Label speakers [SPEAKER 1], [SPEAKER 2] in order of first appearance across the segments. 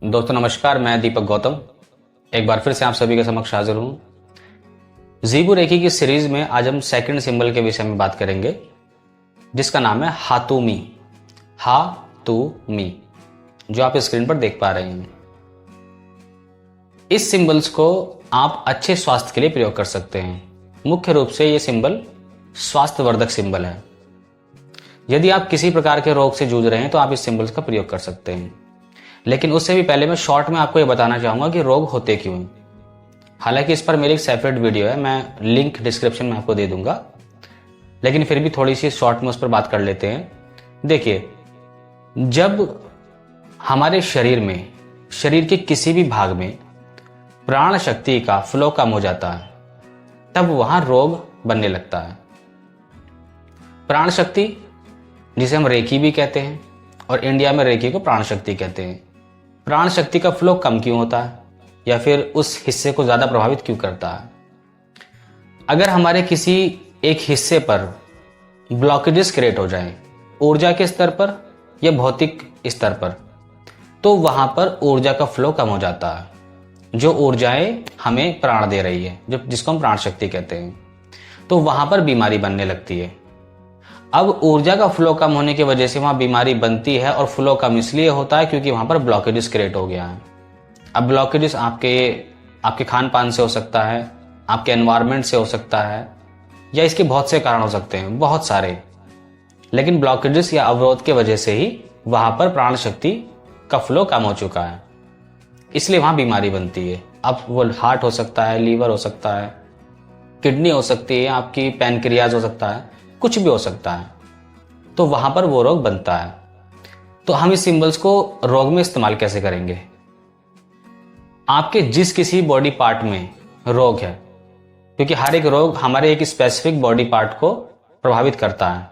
[SPEAKER 1] दोस्तों नमस्कार, मैं दीपक गौतम एक बार फिर से आप सभी के समक्ष हाजिर हूं। जीबू रेखी की सीरीज में आज हम सेकंड सिंबल के विषय में बात करेंगे, जिसका नाम है हातूमी। हातूमी, जो आप स्क्रीन पर देख पा रहे हैं। इस सिंबल्स को आप अच्छे स्वास्थ्य के लिए प्रयोग कर सकते हैं। मुख्य रूप से ये सिंबल स्वास्थ्यवर्धक सिंबल है। यदि आप किसी प्रकार के रोग से जूझ रहे हैं तो आप इस सिंबल्स का प्रयोग कर सकते हैं। लेकिन उससे भी पहले मैं शॉर्ट में आपको ये बताना चाहूंगा कि रोग होते क्यों हैं। हालांकि इस पर मेरी एक सेपरेट वीडियो है, मैं लिंक डिस्क्रिप्शन में आपको दे दूंगा, लेकिन फिर भी थोड़ी सी शॉर्ट में उस पर बात कर लेते हैं। देखिए, जब हमारे शरीर के किसी भी भाग में प्राण शक्ति का फ्लो कम हो जाता है, तब वहां रोग बनने लगता है। प्राण शक्ति, जिसे हम रेकी भी कहते हैं और इंडिया में रेकी को प्राण शक्ति कहते हैं, प्राण शक्ति का फ्लो कम क्यों होता है या फिर उस हिस्से को ज्यादा प्रभावित क्यों करता है? अगर हमारे किसी एक हिस्से पर ब्लॉकेजेस क्रिएट हो जाएं, ऊर्जा के स्तर पर या भौतिक स्तर पर, तो वहां पर ऊर्जा का फ्लो कम हो जाता है, जो ऊर्जाएं हमें प्राण दे रही है, जिसको हम प्राण शक्ति कहते हैं। तो वहां पर बीमारी बनने लगती है। अब ऊर्जा का फ्लो कम होने की वजह से वहां बीमारी बनती है, और फ्लो कम इसलिए होता है क्योंकि वहां पर ब्लॉकेजेस क्रिएट हो गया है। अब ब्लॉकेजेस आपके खान पान से हो सकता है, आपके एनवायरनमेंट से हो सकता है, या इसके बहुत से कारण हो सकते हैं, बहुत सारे। लेकिन ब्लॉकेजेस या अवरोध के वजह से ही वहां पर प्राण शक्ति का फ्लो कम हो चुका है, इसलिए वहां बीमारी बनती है। अब वो हार्ट हो सकता है, लीवर हो सकता है, किडनी हो सकती है, आपकी पैनक्रियाज हो सकता है, कुछ भी हो सकता है। तो वहां पर वो रोग बनता है। तो हम इस सिंबल्स को रोग में इस्तेमाल कैसे करेंगे? आपके जिस किसी बॉडी पार्ट में रोग है, क्योंकि हर एक रोग हमारे एक स्पेसिफिक बॉडी पार्ट को प्रभावित करता है,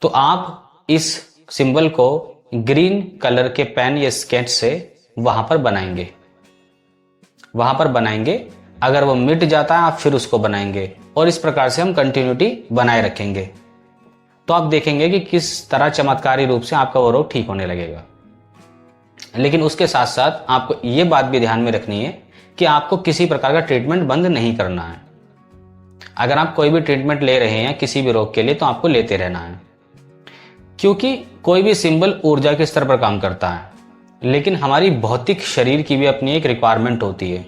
[SPEAKER 1] तो आप इस सिंबल को ग्रीन कलर के पेन या स्केच से वहां पर बनाएंगे। अगर वो मिट जाता है, आप फिर उसको बनाएंगे, और इस प्रकार से हम कंटिन्यूटी बनाए रखेंगे। तो आप देखेंगे कि किस तरह चमत्कारी रूप से आपका वो रोग ठीक होने लगेगा। लेकिन उसके साथ साथ आपको ये बात भी ध्यान में रखनी है कि आपको किसी प्रकार का ट्रीटमेंट बंद नहीं करना है। अगर आप कोई भी ट्रीटमेंट ले रहे हैं किसी भी रोग के लिए, तो आपको लेते रहना है, क्योंकि कोई भी सिंबल ऊर्जा के स्तर पर काम करता है, लेकिन हमारी भौतिक शरीर की भी अपनी एक रिक्वायरमेंट होती है।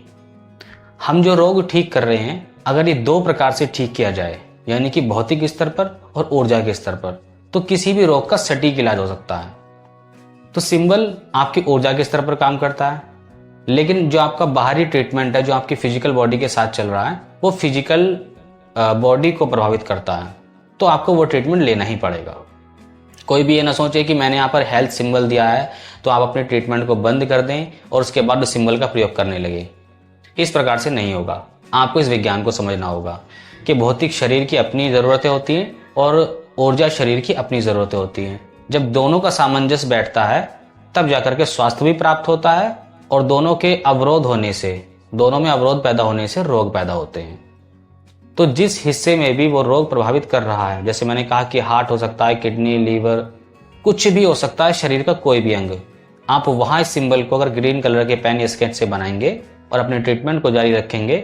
[SPEAKER 1] हम जो रोग ठीक कर रहे हैं, अगर ये दो प्रकार से ठीक किया जाए, यानी कि भौतिक स्तर पर और ऊर्जा के स्तर पर, तो किसी भी रोग का सटीक इलाज हो सकता है। तो सिंबल आपकी ऊर्जा के स्तर पर काम करता है, लेकिन जो आपका बाहरी ट्रीटमेंट है, जो आपकी फिजिकल बॉडी के साथ चल रहा है, वो फिजिकल बॉडी को प्रभावित करता है, तो आपको वो ट्रीटमेंट लेना ही पड़ेगा। कोई भी ये ना सोचे कि मैंने यहाँ पर हेल्थ सिंबल दिया है तो आप अपने ट्रीटमेंट को बंद कर दें और उसके बाद उस सिंबल का प्रयोग करने लगे। इस प्रकार से नहीं होगा। आपको इस विज्ञान को समझना होगा कि भौतिक शरीर की अपनी ज़रूरतें होती हैं और ऊर्जा शरीर की अपनी ज़रूरतें होती हैं। जब दोनों का सामंजस्य बैठता है, तब जाकर के स्वास्थ्य भी प्राप्त होता है, और दोनों में अवरोध पैदा होने से रोग पैदा होते हैं। तो जिस हिस्से में भी वो रोग प्रभावित कर रहा है, जैसे मैंने कहा कि हार्ट हो सकता है, किडनी, लीवर, कुछ भी हो सकता है, शरीर का कोई भी अंग, आप वहां इस सिंबल को अगर ग्रीन कलर के पेन या स्केच से बनाएंगे और अपने ट्रीटमेंट को जारी रखेंगे,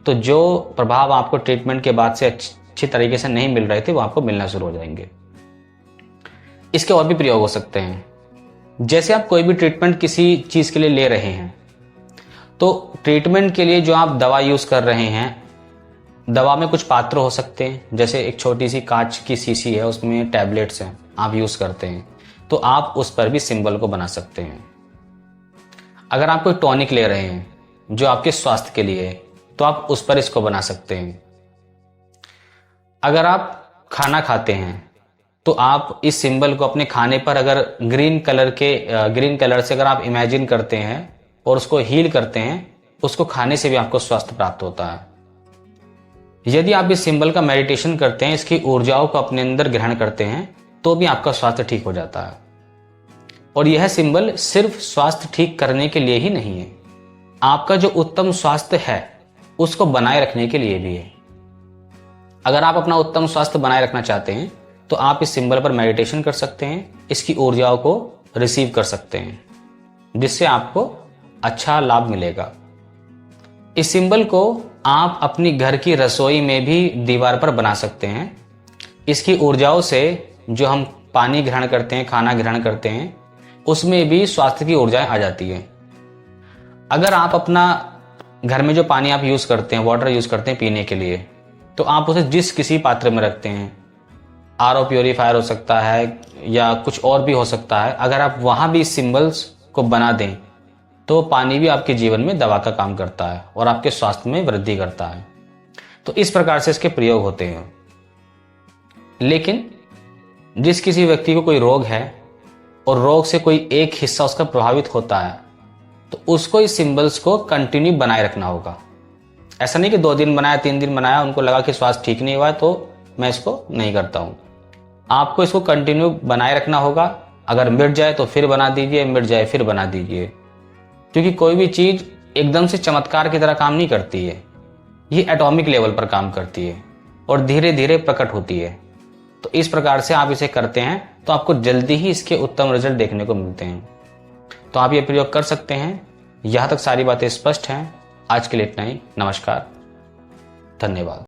[SPEAKER 1] तो जो प्रभाव आपको ट्रीटमेंट के बाद से अच्छी तरीके से नहीं मिल रहे थे, वो आपको मिलना शुरू हो जाएंगे। इसके और भी प्रयोग हो सकते हैं। जैसे आप कोई भी ट्रीटमेंट किसी चीज के लिए ले रहे हैं, तो ट्रीटमेंट के लिए जो आप दवा यूज कर रहे हैं, दवा में कुछ पात्र हो सकते हैं। जैसे एक छोटी सी कांच की शीशी है, उसमें टैबलेट्स हैं, आप यूज करते हैं, तो आप उस पर भी सिंबल को बना सकते हैं। अगर आप कोई टॉनिक ले रहे हैं जो आपके स्वास्थ्य के लिए है, तो आप उस पर इसको बना सकते हैं। अगर आप खाना खाते हैं, तो आप इस सिंबल को अपने खाने पर अगर ग्रीन कलर से अगर आप इमेजिन करते हैं और उसको हील करते हैं, उसको खाने से भी आपको स्वास्थ्य प्राप्त होता है। यदि आप इस सिंबल का मेडिटेशन करते हैं, इसकी ऊर्जाओं को अपने अंदर ग्रहण करते हैं, तो भी आपका स्वास्थ्य ठीक हो जाता है। और यह सिंबल सिर्फ स्वास्थ्य ठीक करने के लिए ही नहीं है, आपका जो उत्तम स्वास्थ्य है उसको बनाए रखने के लिए भी है। अगर आप अपना उत्तम स्वास्थ्य बनाए रखना चाहते हैं, तो आप इस सिंबल पर मेडिटेशन कर सकते हैं, इसकी ऊर्जाओं को रिसीव कर सकते हैं, जिससे आपको अच्छा लाभ मिलेगा। इस सिंबल को आप अपनी घर की रसोई में भी दीवार पर बना सकते हैं। इसकी ऊर्जाओं से जो हम पानी ग्रहण करते हैं, खाना ग्रहण करते हैं, उसमें भी स्वास्थ्य की ऊर्जाएं आ जाती है। अगर आप अपना घर में जो पानी आप यूज करते हैं, वाटर यूज करते हैं पीने के लिए, तो आप उसे जिस किसी पात्र में रखते हैं, आरओ प्योरीफायर हो सकता है या कुछ और भी हो सकता है, अगर आप वहां भी इस सिंबल्स को बना दें तो पानी भी आपके जीवन में दवा का काम करता है और आपके स्वास्थ्य में वृद्धि करता है। तो इस प्रकार से इसके प्रयोग होते हैं। लेकिन जिस किसी व्यक्ति को कोई रोग है और रोग से कोई एक हिस्सा उसका प्रभावित होता है, तो उसको इस सिंबल्स को कंटिन्यू बनाए रखना होगा। ऐसा नहीं कि 2 दिन बनाया, 3 दिन बनाया, उनको लगा कि स्वास्थ्य ठीक नहीं हुआ है तो मैं इसको नहीं करता हूं। आपको इसको कंटिन्यू बनाए रखना होगा। अगर मिट जाए तो फिर बना दीजिए, मिट जाए फिर बना दीजिए, क्योंकि कोई भी चीज एकदम से चमत्कार की तरह काम नहीं करती है। ये एटॉमिक लेवल पर काम करती है और धीरे धीरे प्रकट होती है। तो इस प्रकार से आप इसे करते हैं तो आपको जल्दी ही इसके उत्तम रिजल्ट देखने को मिलते हैं। तो आप ये प्रयोग कर सकते हैं। यहां तक सारी बातें स्पष्ट हैं। आज के लिए इतना ही। नमस्कार, धन्यवाद।